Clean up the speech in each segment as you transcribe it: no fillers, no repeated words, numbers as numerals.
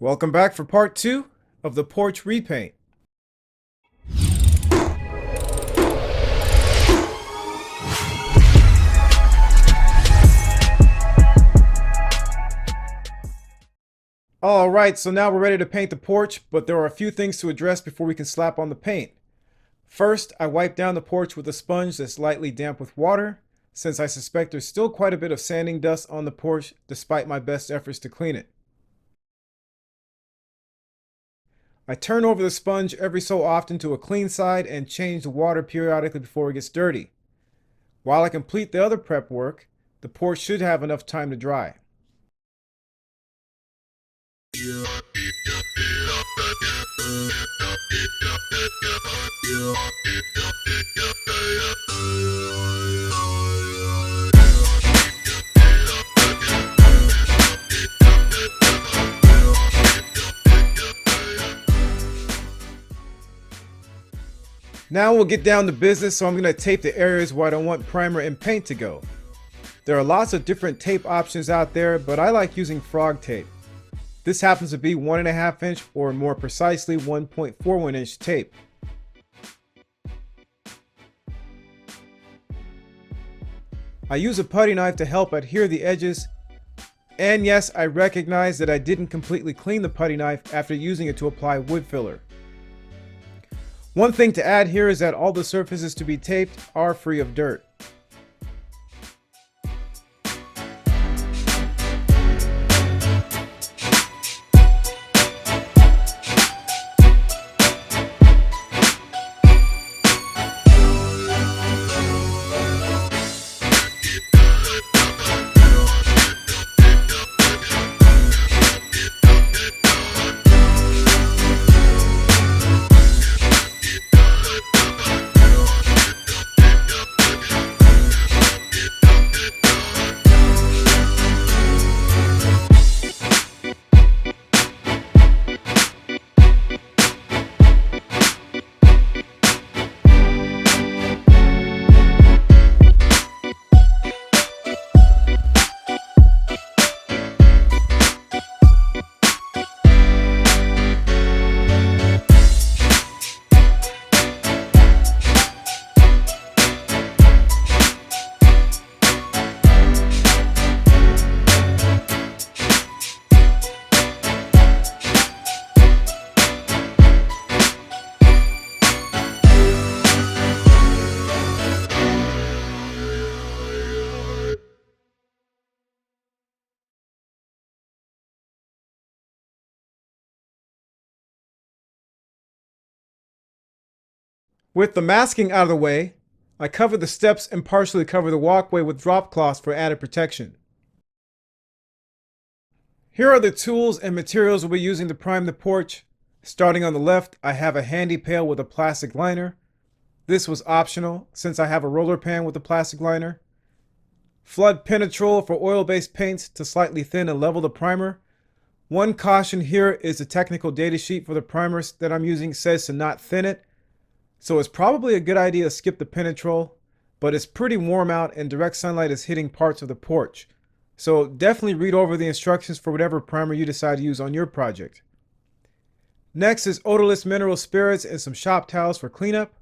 Welcome back for part 2 of the porch repaint. Alright, so now we're ready to paint the porch, but there are a few things to address before we can slap on the paint. First, I wipe down the porch with a sponge that's lightly damp with water, since I suspect there's still quite a bit of sanding dust on the porch despite my best efforts to clean it. I turn over the sponge every so often to a clean side and change the water periodically before it gets dirty. While I complete the other prep work, the porch should have enough time to dry. Now we'll get down to business, so I'm going to tape the areas where I don't want primer and paint to go. There are lots of different tape options out there, but I like using frog tape. This happens to be 1.5 inch or more precisely 1.41 inch tape. I use a putty knife to help adhere the edges, and yes, I recognize that I didn't completely clean the putty knife after using it to apply wood filler. One thing to add here is that all the surfaces to be taped are free of dirt. With the masking out of the way, I cover the steps and partially cover the walkway with drop cloths for added protection. Here are the tools and materials we'll be using to prime the porch. Starting on the left, I have a handy pail with a plastic liner. This was optional since I have a roller pan with a plastic liner. Flood penetrol for oil-based paints to slightly thin and level the primer. One caution here is the technical data sheet for the primers that I'm using says to not thin it. So it's probably a good idea to skip the penetrol, but it's pretty warm out and direct sunlight is hitting parts of the porch. So definitely read over the instructions for whatever primer you decide to use on your project. Next is odorless mineral spirits and some shop towels for cleanup.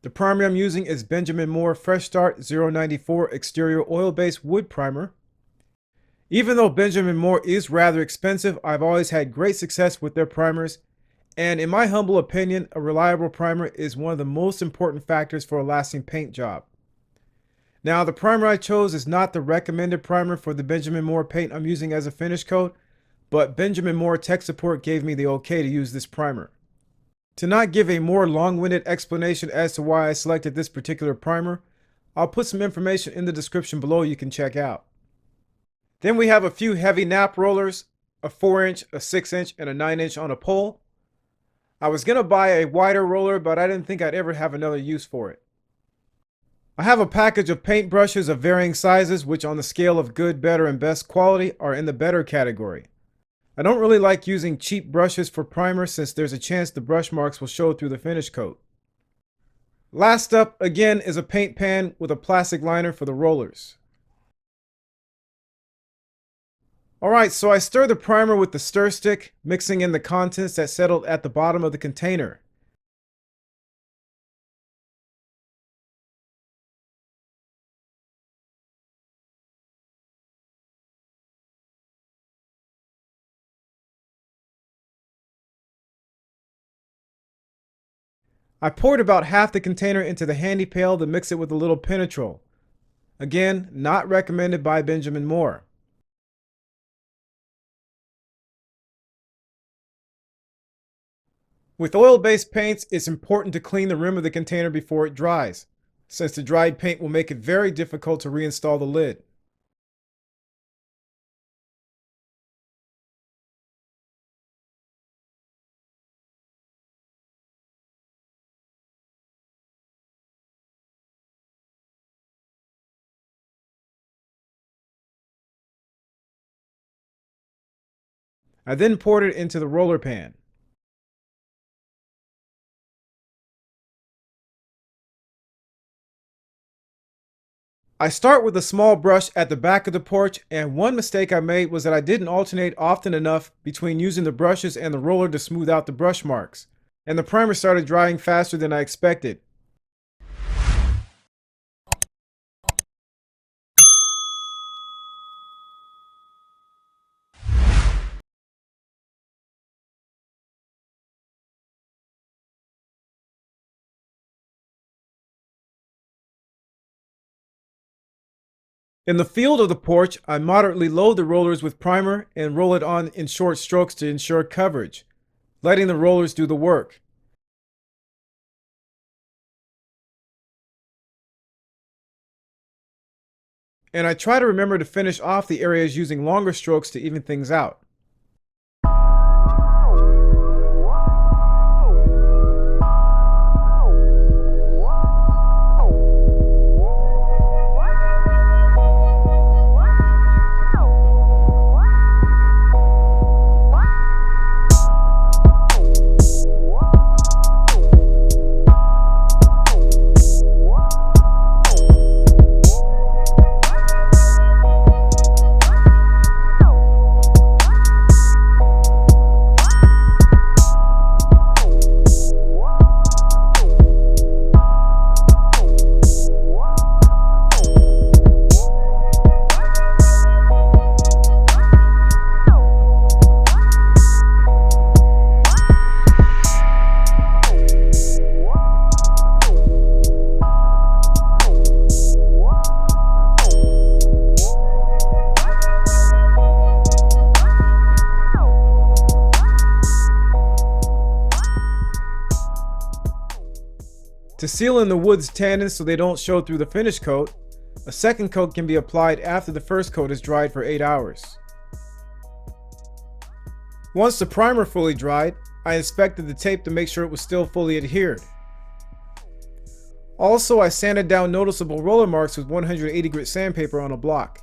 The primer I'm using is Benjamin Moore Fresh Start 094 Exterior Oil-Based Wood Primer. Even though Benjamin Moore is rather expensive, I've always had great success with their primers. And in my humble opinion, a reliable primer is one of the most important factors for a lasting paint job. Now, the primer I chose is not the recommended primer for the Benjamin Moore paint I'm using as a finish coat, but Benjamin Moore Tech Support gave me the okay to use this primer. To not give a more long-winded explanation as to why I selected this particular primer, I'll put some information in the description below you can check out. Then we have a few heavy nap rollers, a 4-inch, a 6-inch, and a 9-inch on a pole. I was going to buy a wider roller, but I didn't think I'd ever have another use for it. I have a package of paint brushes of varying sizes, which on the scale of good, better, and best quality are in the better category. I don't really like using cheap brushes for primer since there's a chance the brush marks will show through the finish coat. Last up, again, is a paint pan with a plastic liner for the rollers. Alright, so I stir the primer with the stir stick, mixing in the contents that settled at the bottom of the container. I poured about half the container into the handy pail to mix it with a little penetrol. Again, not recommended by Benjamin Moore. With oil-based paints, it's important to clean the rim of the container before it dries, since the dried paint will make it very difficult to reinstall the lid. I then poured it into the roller pan. I start with a small brush at the back of the porch, and one mistake I made was that I didn't alternate often enough between using the brushes and the roller to smooth out the brush marks, and the primer started drying faster than I expected. In the field of the porch, I moderately load the rollers with primer and roll it on in short strokes to ensure coverage, letting the rollers do the work. And I try to remember to finish off the areas using longer strokes to even things out. To seal in the wood's tannins so they don't show through the finish coat, a second coat can be applied after the first coat is dried for 8 hours. Once the primer fully dried, I inspected the tape to make sure it was still fully adhered. Also, I sanded down noticeable roller marks with 180 grit sandpaper on a block.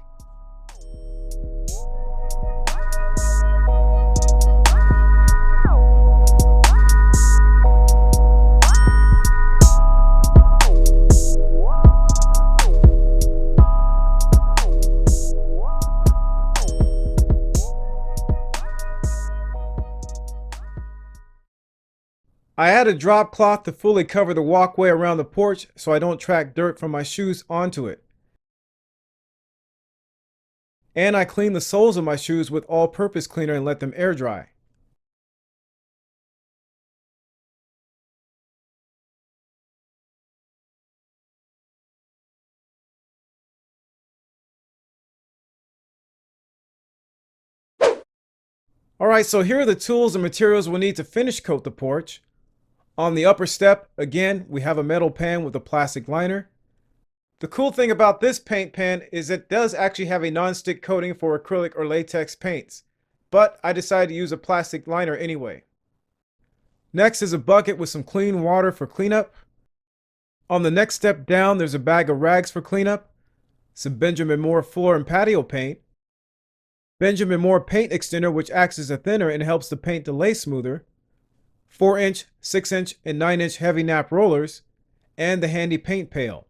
I add a drop cloth to fully cover the walkway around the porch so I don't track dirt from my shoes onto it. And I clean the soles of my shoes with all-purpose cleaner and let them air dry. Alright, so here are the tools and materials we'll need to finish coat the porch. On the upper step, again, we have a metal pan with a plastic liner. The cool thing about this paint pan is it does actually have a non-stick coating for acrylic or latex paints, but I decided to use a plastic liner anyway. Next is a bucket with some clean water for cleanup. On the next step down, there's a bag of rags for cleanup, some Benjamin Moore Floor and Patio paint, Benjamin Moore paint extender which acts as a thinner and helps the paint to lay smoother, 4-inch, 6-inch, and 9-inch heavy nap rollers, and the handy paint pail.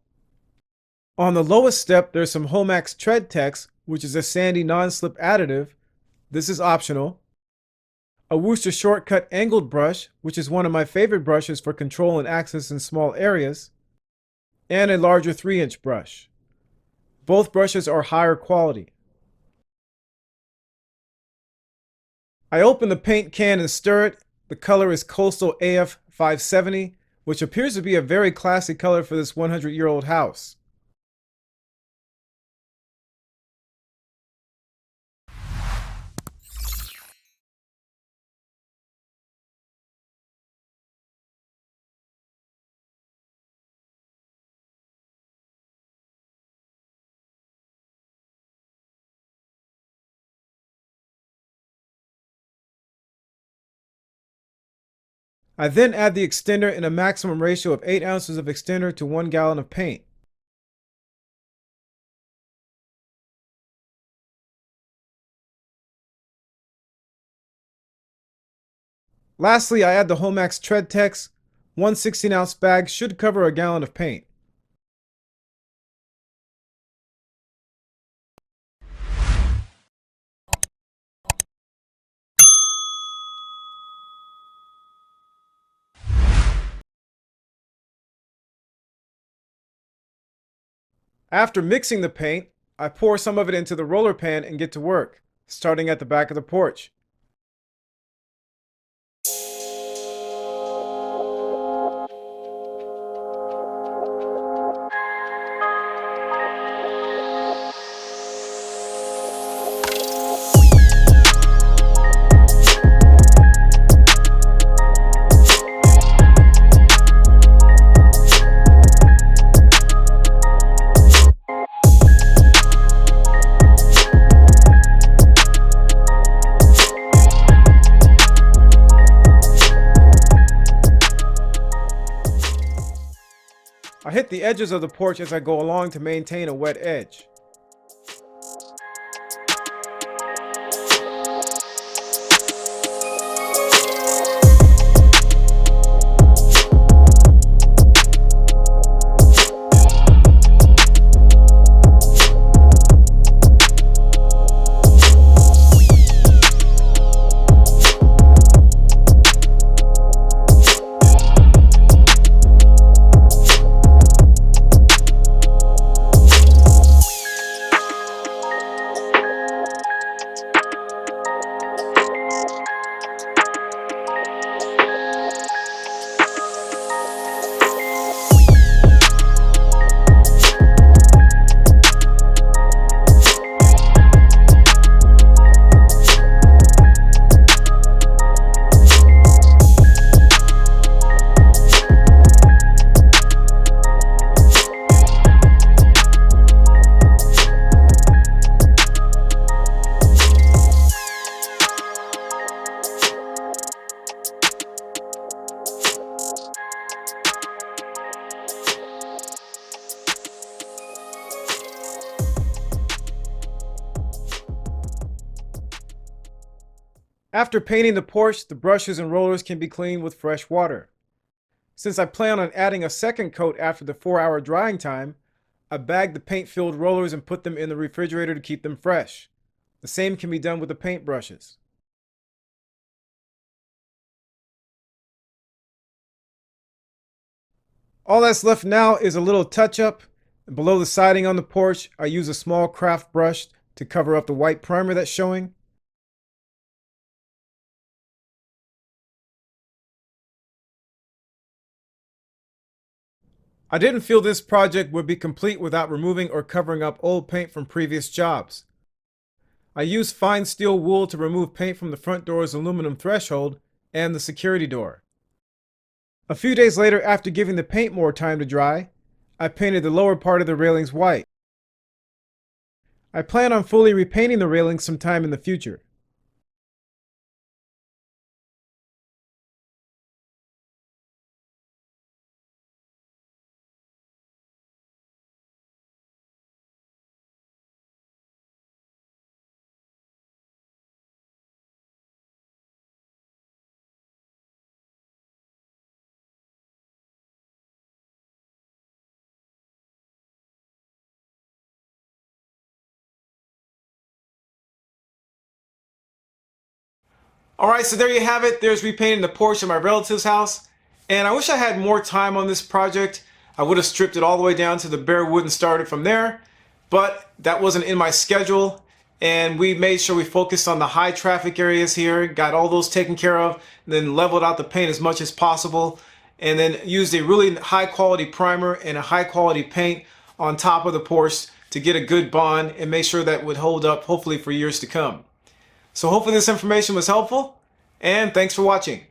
On the lowest step, there's some Homax Tread Tex, which is a sandy non-slip additive This is optional. A Wooster Shortcut angled brush, which is one of my favorite brushes for control and access in small areas, and a larger 3-inch brush. Both brushes are higher quality. I open the paint can and stir it. The color is Coastal AF 570, which appears to be a very classic color for this 100-year-old house. I then add the extender in a maximum ratio of 8 ounces of extender to 1 gallon of paint. Lastly, I add the Homax Tread Tex. One 16-ounce bag should cover a gallon of paint. After mixing the paint, I pour some of it into the roller pan and get to work, starting at the back of the porch. I hit the edges of the porch as I go along to maintain a wet edge. After painting the porch, the brushes and rollers can be cleaned with fresh water. Since I plan on adding a second coat after the 4-hour drying time, I bag the paint-filled rollers and put them in the refrigerator to keep them fresh. The same can be done with the paint brushes. All that's left now is a little touch-up. Below the siding on the porch, I use a small craft brush to cover up the white primer that's showing. I didn't feel this project would be complete without removing or covering up old paint from previous jobs. I used fine steel wool to remove paint from the front door's aluminum threshold and the security door. A few days later, after giving the paint more time to dry, I painted the lower part of the railings white. I plan on fully repainting the railings sometime in the future. Alright, so there you have it. There's repainting the porch of my relative's house. And I wish I had more time on this project. I would have stripped it all the way down to the bare wood and started from there. But that wasn't in my schedule. And we made sure we focused on the high traffic areas here, got all those taken care of, and then leveled out the paint as much as possible. And then used a really high quality primer and a high quality paint on top of the porch to get a good bond and make sure that would hold up hopefully for years to come. So hopefully this information was helpful, and thanks for watching.